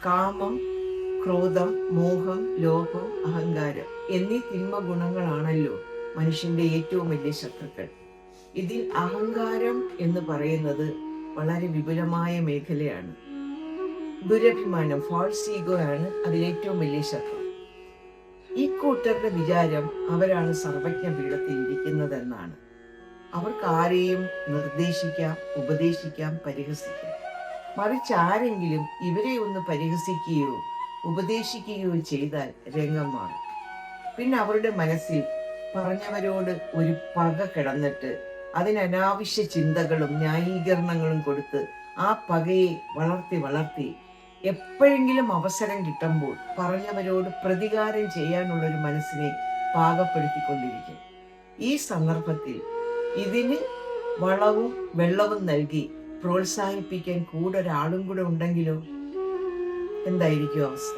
കാമം, ക്രോധം, മോഹം, ലോഭം, അഹങ്കാരം എന്നീ തിന്മ ഗുണങ്ങളാണല്ലോ മനുഷ്യന്റെ ഏറ്റവും വലിയ ശത്രുക്കൾ. ഇതിൽ അഹങ്കാരം എന്ന് പറയുന്നത് വളരെ വിപുലമായ മേഖലയാണ്. ദുരഭിമാനം, ഫാൾസ് ഈഗോ ആണ് അതിലേറ്റവും വലിയ ശത്രു. ഈ കൂട്ടരുടെ വിചാരം അവരാണ് സർവജ്ഞ പീഠത്തിൽ ഇരിക്കുന്നതെന്നാണ്. അവർക്ക് ആരെയും നിർദ്ദേശിക്കാം, ഉപദേശിക്കാം, പരിഹസിക്കാം. മറിച്ച് ആരെങ്കിലും ഇവരെ ഒന്ന് പരിഹസിക്കുകയോ ഉപദേശിക്കുകയോ ചെയ്താൽ രംഗം മാറും. പിന്നെ അവരുടെ മനസ്സിൽ പറഞ്ഞവരോട് ഒരു പക കിടന്നിട്ട് അതിനനാവശ്യ ചിന്തകളും ന്യായീകരണങ്ങളും കൊടുത്ത് ആ പകയെ വളർത്തി എപ്പോഴെങ്കിലും അവസരം കിട്ടുമ്പോൾ പറഞ്ഞവരോട് പ്രതികാരം ചെയ്യാനുള്ളൊരു മനസ്സിനെ പാകപ്പെടുത്തിക്കൊണ്ടിരിക്കും. ഈ സന്ദർഭത്തിൽ ഇതിന് വളവും വെള്ളവും നൽകി പ്രോത്സാഹിപ്പിക്കാൻ കൂടെ ഒരാളും കൂടെ ഉണ്ടെങ്കിലോ എന്തായിരിക്കും അവസ്ഥ?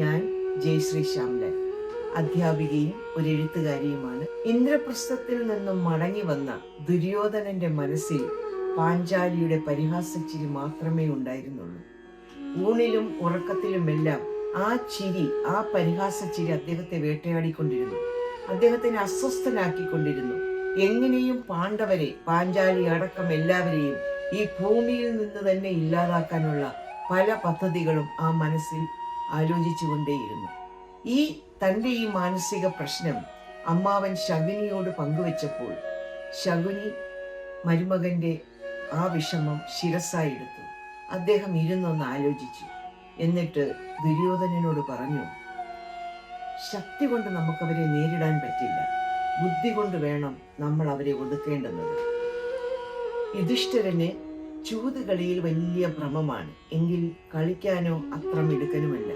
ഞാൻ ജയശ്രീ ശ്യാംലാൽ, അധ്യാപികയും ഒരു എഴുത്തുകാരിയുമാണ്. ഇന്ദ്രപ്രസ്ഥത്തിൽ നിന്നും മടങ്ങി വന്ന ദുര്യോധനന്റെ മനസ്സിൽ പാഞ്ചാലിയുടെ പരിഹാസച്ചിരി മാത്രമേ ഉണ്ടായിരുന്നുള്ളൂ. ഊണിലും ഉറക്കത്തിലുമെല്ലാം ആ ചിരി, ആ പരിഹാസച്ചിരി അദ്ദേഹത്തെ വേട്ടയാടിക്കൊണ്ടിരുന്നു, അദ്ദേഹത്തിനെ അസ്വസ്ഥനാക്കിക്കൊണ്ടിരുന്നു. എങ്ങനെയും പാണ്ഡവരെ, പാഞ്ചാലി അടക്കം എല്ലാവരെയും ഈ ഭൂമിയിൽ നിന്ന് തന്നെ ഇല്ലാതാക്കാനുള്ള പല പദ്ധതികളും ആ മനസ്സിൽ ആലോചിച്ചുകൊണ്ടേയിരുന്നു. തൻ്റെ ഈ മാനസിക പ്രശ്നം അമ്മാവൻ ശകുനിയോട് പങ്കുവെച്ചപ്പോൾ ശകുനി മരുമകന്റെ ആ വിഷമം ശിരസായി എടുത്തു. അദ്ദേഹം ഇരുന്നൊന്ന് ആലോചിച്ചു. എന്നിട്ട് ദുര്യോധനനോട് പറഞ്ഞു, ശക്തി കൊണ്ട് നമുക്കവരെ നേരിടാൻ പറ്റില്ല, ബുദ്ധി കൊണ്ട് വേണം നമ്മൾ അവരെ ഒതുക്കേണ്ടുന്നത്. യുധിഷ്ഠിരന് ചൂതുകളിയിൽ വലിയ ഭ്രമമാണ്, എങ്കിൽ കളിക്കാനോ അത്ര മിടുക്കനുമല്ല.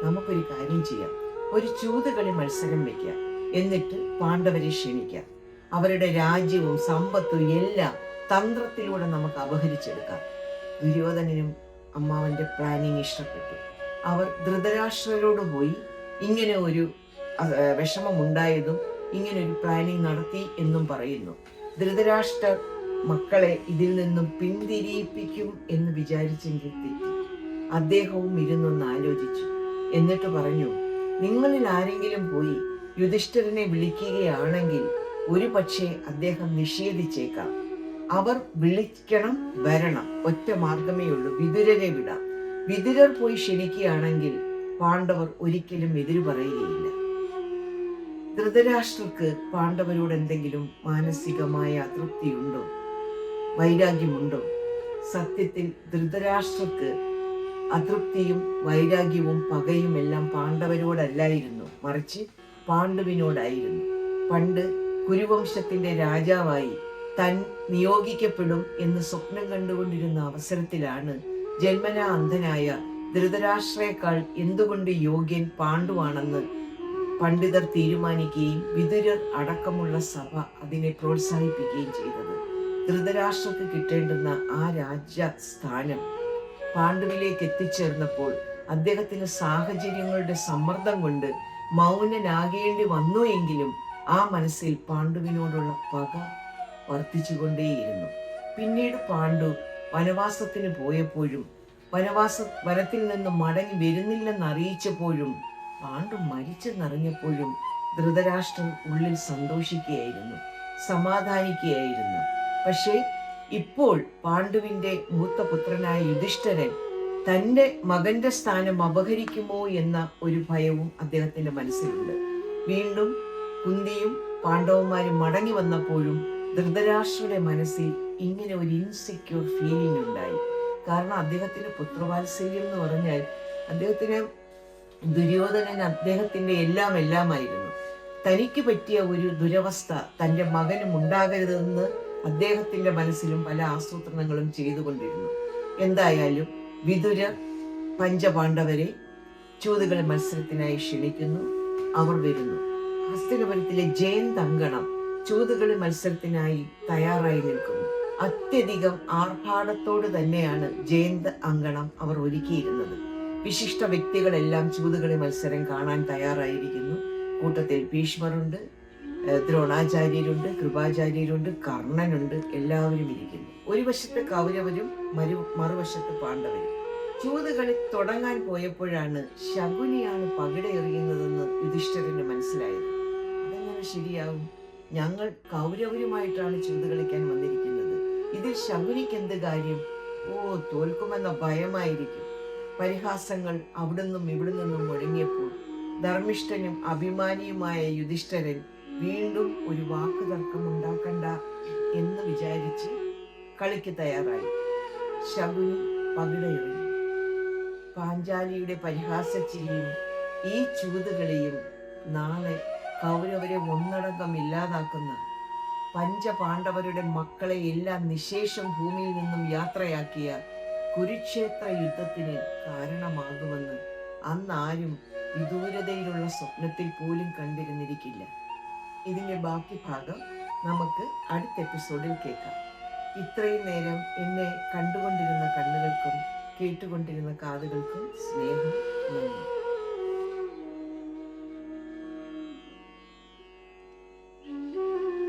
നമുക്കൊരു കാര്യം ചെയ്യാം, ഒരു ചൂതുകളി മത്സരം വെക്കാം, എന്നിട്ട് പാണ്ഡവരെ ക്ഷണിക്കാം. അവരുടെ രാജ്യവും സമ്പത്തും എല്ലാം തന്ത്രത്തിലൂടെ നമുക്ക് അപഹരിച്ചെടുക്കാം. ദുര്യോധനനും അമ്മാവന്റെ പ്ലാനിങ് ഇഷ്ടപ്പെട്ടു. അവർ ധൃതരാഷ്ട്രരോട് പോയി ഇങ്ങനെ ഒരു വിഷമമുണ്ടായതും ഇങ്ങനെ ഒരു പ്ലാനിങ് നടത്തി എന്നും പറയുന്നു. ധൃതരാഷ്ട്രർ മക്കളെ ഇതിൽ നിന്നും പിന്തിരിയിപ്പിക്കും എന്ന് വിചാരിച്ചെങ്കിൽ തെറ്റി. അദ്ദേഹവും ഇരുന്നൊന്ന് ആലോചിച്ചു. എന്നിട്ട് പറഞ്ഞു, നിങ്ങളിൽ ആരെങ്കിലും പോയി യുധിഷ്ഠിരനെ വിളിക്കുകയാണെങ്കിൽ ഒരു പക്ഷേ അദ്ദേഹം നിഷേധിച്ചേക്കാം. അവർ വിളിക്കണം, വരണം, ഒറ്റ മാർഗമേ ഉള്ളൂ, വിതുരരെ വിടാം. വിതുരർ പോയി ക്ഷണിക്കുകയാണെങ്കിൽ പാണ്ഡവർ ഒരിക്കലും എതിരു പറയുകയില്ല. ധൃതരാഷ്ട്രർക്ക് പാണ്ഡവരോട് എന്തെങ്കിലും മാനസികമായ അതൃപ്തിയുണ്ടോ, വൈരാഗ്യമുണ്ടോ? സത്യത്തിൽ ധൃതരാഷ്ട്രർക്ക് അതൃപ്തിയും വൈരാഗ്യവും പകയും എല്ലാം പാണ്ഡവരോടല്ലായിരുന്നു, മറിച്ച് പാണ്ഡുവിനോടായിരുന്നു. പണ്ട് കുരുവംശത്തിന്റെ രാജാവായി താൻ നിയോഗിക്കപ്പെടും എന്ന് സ്വപ്നം കണ്ടുകൊണ്ടിരുന്ന അവസരത്തിലാണ് ജന്മനാ അന്ധനായ ധൃതരാഷ്ട്രയേക്കാൾ എന്തുകൊണ്ട് യോഗ്യൻ പാണ്ഡുവാണെന്ന് പണ്ഡിതർ തീരുമാനിക്കുകയും വിതുരർ അടക്കമുള്ള സഭ അതിനെ പ്രോത്സാഹിപ്പിക്കുകയും ചെയ്തത്. ധൃതരാഷ്ട്രക്ക് കിട്ടേണ്ടുന്ന ആ രാജ്യസ്ഥാനം പാണ്ഡുവിലേക്ക് എത്തിച്ചേർന്നപ്പോൾ അദ്ദേഹത്തിന് സാഹചര്യങ്ങളുടെ സമ്മർദ്ദം കൊണ്ട് മൗനനാകേണ്ടി വന്നു എങ്കിലും ആ മനസ്സിൽ പാണ്ഡുവിനോടുള്ള പക വർദ്ധിച്ചുകൊണ്ടേയിരുന്നു. പിന്നീട് പാണ്ഡു വനവാസത്തിന് പോയപ്പോഴും വനത്തിൽ നിന്ന് മടങ്ങി വരുന്നില്ലെന്ന് അറിയിച്ചപ്പോഴും പാണ്ഡു മരിച്ചെന്നറിഞ്ഞപ്പോഴും ധൃതരാഷ്ട്രൻ ഉള്ളിൽ സന്തോഷിക്കുകയായിരുന്നു, സമാധാനിക്കുകയായിരുന്നു. പക്ഷേ ഇപ്പോൾ പാണ്ഡുവിന്റെ മൂത്ത പുത്രനായ യുധിഷ്ഠിരൻ തൻ്റെ മകന്റെ സ്ഥാനം അപഹരിക്കുമോ എന്ന ഒരു ഭയവും അദ്ദേഹത്തിന്റെ മനസ്സിലുണ്ട്. വീണ്ടും കുന്തിയും പാണ്ഡവന്മാരും മടങ്ങി വന്നപ്പോഴും ധൃതരാഷ്ട്രയുടെ മനസ്സിൽ ഇങ്ങനെ ഒരു ഇൻസെക്യൂർ ഫീലിംഗ് ഉണ്ടായി. കാരണം അദ്ദേഹത്തിന്റെ പുത്രവാത്സല്യം എന്ന് പറഞ്ഞാൽ അദ്ദേഹത്തിന് ദുര്യോധനൻ അദ്ദേഹത്തിന്റെ എല്ലാമായിരുന്നു. തനിക്ക് പറ്റിയ ഒരു ദുരവസ്ഥ തൻ്റെ മകനും ഉണ്ടാകരുതെന്ന് അദ്ദേഹത്തിന്റെ മനസ്സിലും പല ആസൂത്രണങ്ങളും ചെയ്തുകൊണ്ടിരുന്നു. എന്തായാലും വിതുരർ പഞ്ചപാണ്ഡവരെ ചൂതുകളി മത്സരത്തിനായി ക്ഷണിക്കുന്നു. അവർ വരുന്നു. ഹസ്തിനപുരത്തിലെ ജയന്തങ്കണം ചൂതുകളി മത്സരത്തിനായി തയ്യാറായി നിൽക്കുന്നു. അത്യധികം ആർഭാടത്തോട് തന്നെയാണ് ജയന്ത് അങ്കണം അവർ ഒരുക്കിയിരുന്നത്. വിശിഷ്ട വ്യക്തികളെല്ലാം ചൂതുകളി മത്സരം കാണാൻ തയ്യാറായിരിക്കുന്നു. കൂട്ടത്തിൽ ഭീഷ്മരുണ്ട്, ദ്രോണാചാര്യരുണ്ട്, കൃപാചാര്യരുണ്ട്, കർണനുണ്ട്. എല്ലാവരും ഇരിക്കുന്നു. ഒരു വശത്ത് കൗരവരും മറുവശത്ത് പാണ്ഡവരും. ചൂതുകളി തുടങ്ങാൻ പോയപ്പോഴാണ് ശകുനിയാണ് പകിട എറിയുന്നതെന്ന് യുധിഷ്ഠിരന് മനസ്സിലായത്. അതെങ്ങനെ ശരിയാവും? ഞങ്ങൾ കൗരവരുമായിട്ടാണ് ചൂത് കളിക്കാൻ വന്നിരിക്കുന്നത്. ഇതിൽ ശകുനിക്ക് എന്ത് കാര്യം? തോൽക്കുമെന്ന ഭയമായിരിക്കും. പരിഹാസങ്ങൾ അവിടുന്നും ഇവിടെ നിന്നും മുഴങ്ങിയപ്പോൾ ധർമ്മിഷ്ഠനും അഭിമാനിയുമായ യുധിഷ്ഠിരൻ വീണ്ടും ഒരു വാക്ക് തർക്കം ഉണ്ടാക്കണ്ട എന്ന് വിചാരിച്ച് കളിക്ക് തയ്യാറായി. ശകുനി പകിട എറിഞ്ഞു. പാഞ്ചാലിയുടെ പരിഹാസച്ചിരിയും ഈ ചൂതുകളിയും നാളെ കൗരവരെ ഒന്നടങ്കം ഇല്ലാതാക്കുന്ന, പഞ്ചപാണ്ഡവരുടെ മക്കളെ എല്ലാം നിശേഷം ഭൂമിയിൽ നിന്നും യാത്രയാക്കിയ കുരുക്ഷേത്ര യുദ്ധത്തിന് കാരണമാകുമെന്ന് അന്നാരും വിദൂരതയിലുള്ള സ്വപ്നത്തിൽ പോലും കണ്ടിരുന്നിരിക്കില്ല. ഇതിൻ്റെ ബാക്കി ഭാഗം നമുക്ക് അടുത്ത എപ്പിസോഡിൽ കേൾക്കാം. ഇത്രയും നേരം എന്നെ കണ്ടുകൊണ്ടിരുന്ന കണ്ണുകൾക്കും കേട്ടുകൊണ്ടിരുന്ന കാതുകൾക്കും സ്നേഹം, നന്ദി.